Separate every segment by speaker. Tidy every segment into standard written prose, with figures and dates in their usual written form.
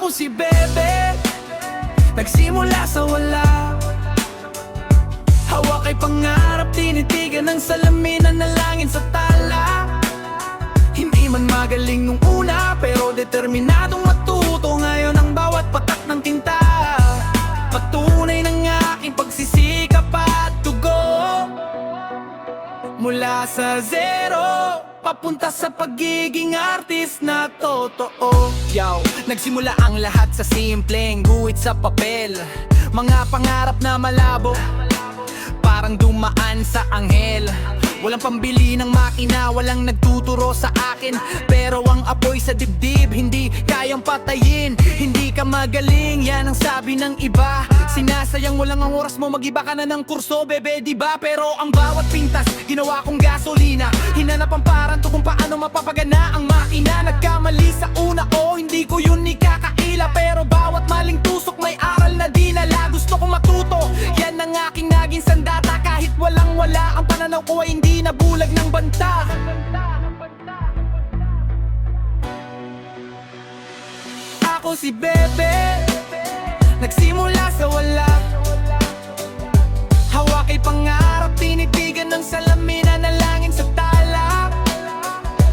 Speaker 1: Ako si Bebe, nagsimula sa wala. Hawak ay pangarap, tinitigan ng salamin, nanalangin sa tala. Hindi man magaling nung una, pero determinadong matuto ngayon ang bawat patak ng tinta. Patunay ng aking pagsisikap at dugo. Mula sa zero, papunta sa pagiging artist na totoo. Nagsimula ang lahat sa simpleng guhit sa papel. Mga pangarap na malabo, parang dumaan sa anghel. Walang pambili ng makina, walang nagtuturo sa akin. Pero ang apoy sa dibdib, hindi kayang patayin. Hindi ka magaling, yan ang sabi ng iba. Sinasayang mo lang ang oras mo, mag-iba ka na ng kurso, bebe, diba? Pero ang bawat pintas, ginawa kong gasolina. Hinanap ang paranto kung paano mapapagana ang makina. Nagkamali sa una, hindi ko yun ikakaila. Pero bawat maling tusok may aral na dinala. Gusto kong matuto, yan ang aking naging sandata. Kahit walang wala, ang pananaw ko ay hindi nabulag ng banta. Ako si Bebe, nagsimula sa wala. Hawak ay pangarap, tinitigan ng salamin, nanalangin sa tala.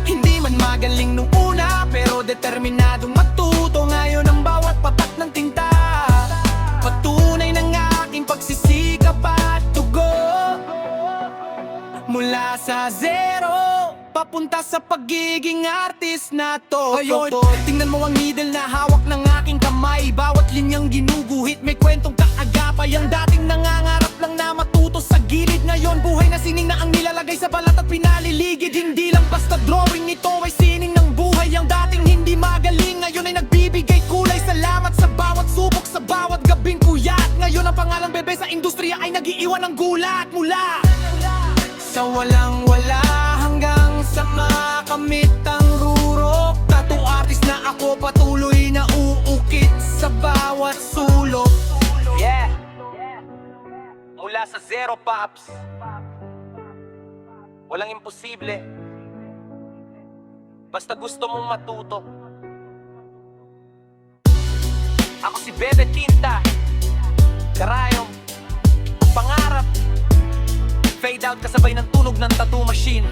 Speaker 1: Hindi man magaling nung una, pero determinadong matuto ngayon ang bawat patak ng tinta. Patunay ng aking pagsisikap at tugo. Mula sa zero, papunta sa pagiging artist na totoo. Tingnan mo ang needle na hawak ng aking kamay. Bawat linyang ginuguhit may kwentong kaagapay. Ang dating nangangarap lang na matuto sa gilid, ngayon buhay na sining na ang nilalagay sa balat at pinaliligid. Hindi lang basta drawing, ito ay sining ng buhay. Ang dating hindi magaling, ngayon ay nagbibigay kulay. Salamat sa bawat subok, sa bawat gabing puyat. Ngayon ang pangalang Bebe sa industriya ay nag-iiwan ng gulat. Mula sa walang wala hanggang sa makamit ang rurok. Tattoo artist na ako, patuloy na uukit sa bawat sulok. Yeah, mula sa zero, Pops. Walang imposible, basta gusto mong matuto. Ako si Bebe Tinta, karayom, pangarap. Fade out kasabay ng tunog ng tattoo machine.